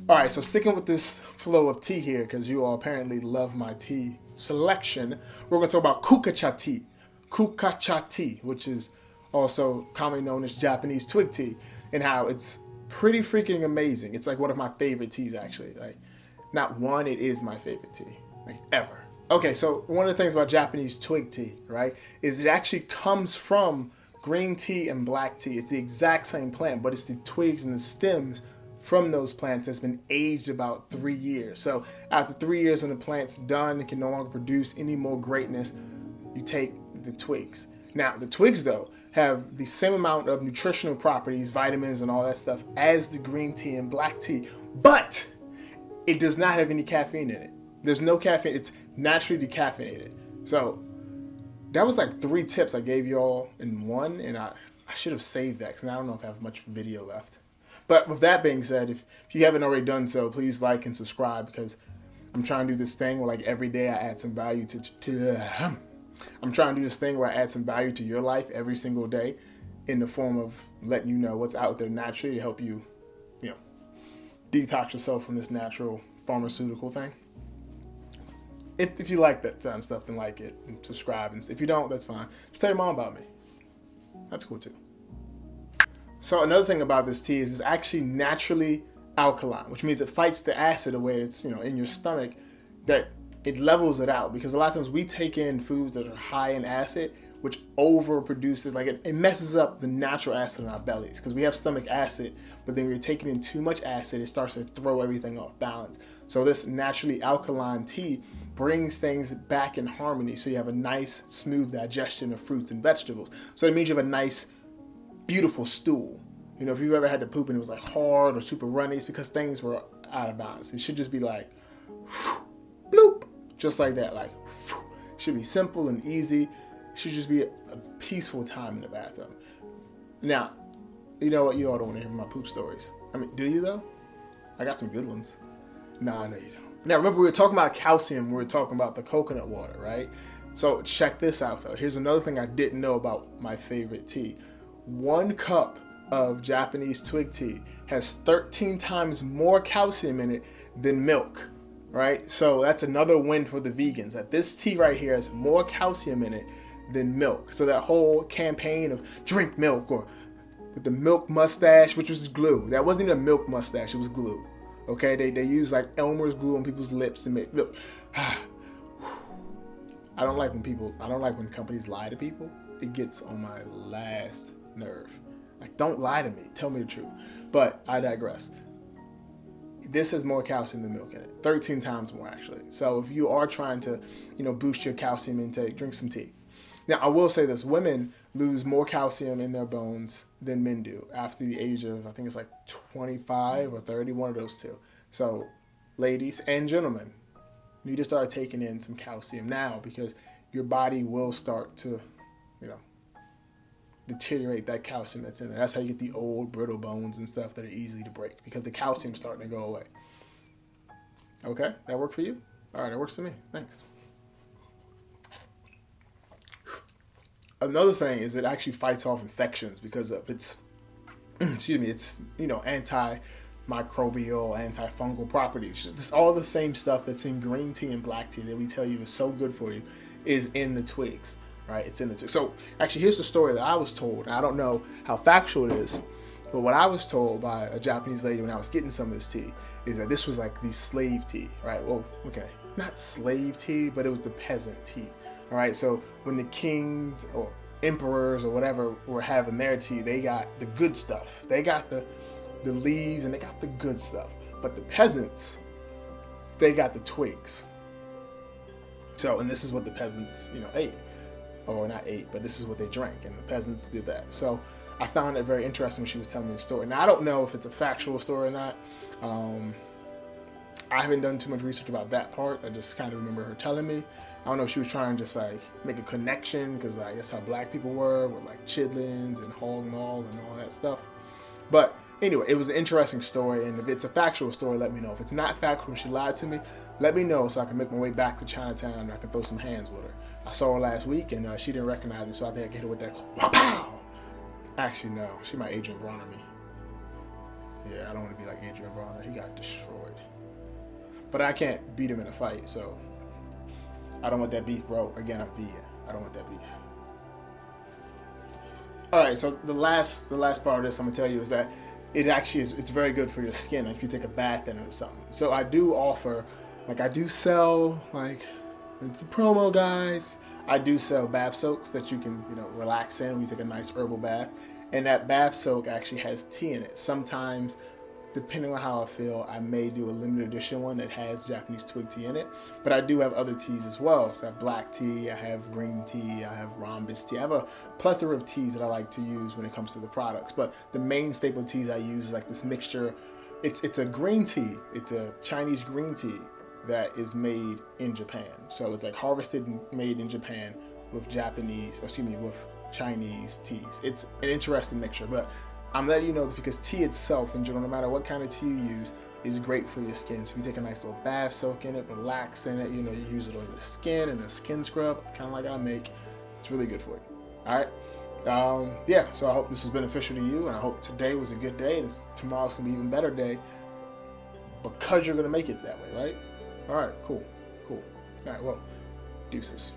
All right, so sticking with this flow of tea here, because you all apparently love my tea selection, we're going to talk about kukacha tea. Kukacha tea, which is also commonly known as Japanese twig tea, and how it's pretty freaking amazing. It's like one of my favorite teas, actually. Like, not one, it is my favorite tea, like ever. Okay, so one of the things about Japanese twig tea, right, is it actually comes from green tea and black tea. It's the exact same plant, but it's the twigs and the stems from those plants that's been aged about 3 years. So after 3 years, when the plant's done and can no longer produce any more greatness, you take the twigs. Now, the twigs, though, have the same amount of nutritional properties, vitamins, and all that stuff as the green tea and black tea, but it does not have any caffeine in it. There's no caffeine. It's naturally decaffeinated. So that was like 3 tips I gave you all in one, and I should have saved that because I don't know if I have much video left. But with that being said, if you haven't already done so, please like and subscribe, because I'm trying to do this thing where like every day I add some value I'm trying to do this thing where I add some value to your life every single day in the form of letting you know what's out there naturally to help you, detox yourself from this natural pharmaceutical thing. If you like that kind of stuff, then like it and subscribe. And if you don't, that's fine. Just tell your mom about me. That's cool too. So another thing about this tea is it's actually naturally alkaline, which means it fights the acid away. It's in your stomach, that it levels it out, because a lot of times we take in foods that are high in acid, which overproduces, like it messes up the natural acid in our bellies, because we have stomach acid, but then when you're taking in too much acid, it starts to throw everything off balance. So this naturally alkaline tea brings things back in harmony, so you have a nice, smooth digestion of fruits and vegetables. So it means you have a nice, beautiful stool. If you've ever had to poop and it was like hard or super runny, it's because things were out of balance. It should just be like, bloop, just like that. Like, it should be simple and easy. It should just be a peaceful time in the bathroom. Now, you know what? You all don't want to hear my poop stories. I mean, do you though? I got some good ones. No, I know you don't. Now, remember we were talking about calcium. We were talking about the coconut water, right? So check this out though. Here's another thing I didn't know about my favorite tea. 1 cup of Japanese twig tea has 13 times more calcium in it than milk, right? So that's another win for the vegans, that this tea right here has more calcium in it than milk. So that whole campaign of drink milk, or with the milk mustache, which was glue. That wasn't even a milk mustache, it was glue. Okay, they used like Elmer's glue on people's lips and make, look. I don't like when companies lie to people. It gets on my last nerve. Like, don't lie to me. Tell me the truth. But I digress. This has more calcium than milk in it. 13 times more, actually. So if you are trying to, boost your calcium intake, drink some tea. Now, I will say this. Women lose more calcium in their bones than men do after the age of, I think it's like 25 or 30, one of those two. So, ladies and gentlemen, you need to start taking in some calcium now, because your body will start to, deteriorate that calcium that's in there. That's how you get the old brittle bones and stuff that are easy to break, because the calcium's starting to go away. Okay, that work for you? All right, it works for me. Thanks. Another thing is it actually fights off infections because of its, it's antimicrobial, antifungal properties. Just all the same stuff that's in green tea and black tea that we tell you is so good for you is in the twigs. Right, it's in the twigs. So actually, here's the story that I was told. And I don't know how factual it is, but what I was told by a Japanese lady when I was getting some of this tea is that this was like the slave tea, right? Well, okay, not slave tea, but it was the peasant tea. All right, so when the kings or emperors or whatever were having their tea, they got the good stuff. They got the leaves and they got the good stuff. But the peasants, they got the twigs. So, and this is what the peasants, ate. Or not ate, but this is what they drank, and the peasants did that. So I found it very interesting when she was telling me the story. Now, I don't know if it's a factual story or not. I haven't done too much research about that part. I just kind of remember her telling me. I don't know if she was trying to just like make a connection, because like, that's how black people were with like chitlins and hog maw and all that stuff. But anyway, it was an interesting story, and if it's a factual story, let me know. If it's not factual and she lied to me, let me know so I can make my way back to Chinatown and I can throw some hands with her. I saw her last week and she didn't recognize me, so I think I can hit her with that. Wow! Actually, no. She might Adrian Bronner me. Yeah, I don't want to be like Adrian Bronner. He got destroyed. But I can't beat him in a fight, so I don't want that beef, bro. Again, I don't want that beef. All right, so the last part of this I'm gonna tell you is that it's very good for your skin. Like if you take a bath in it or something. So I do offer, like I do sell, like it's a promo, guys. I do sell bath soaks that you can relax in when you take a nice herbal bath, and that bath soak actually has tea in it. Sometimes, depending on how I feel, I may do a limited edition one that has Japanese twig tea in it. But I do have other teas as well. So I have black tea, I have green tea, I have rhombus tea. I have a plethora of teas that I like to use when it comes to the products. But the main staple teas I use is like this mixture. It's a green tea. It's a Chinese green tea that is made in Japan. So it's like harvested and made in Japan with with Chinese teas. It's an interesting mixture, but I'm letting you know this because tea itself, in general, no matter what kind of tea you use, is great for your skin. So if you take a nice little bath, soak in it, relax in it, you use it on your skin and a skin scrub, kind of like I make, it's really good for you. All right. Yeah, so I hope this was beneficial to you, and I hope today was a good day, and tomorrow's going to be an even better day because you're going to make it that way, right? All right, cool. All right, well, deuces.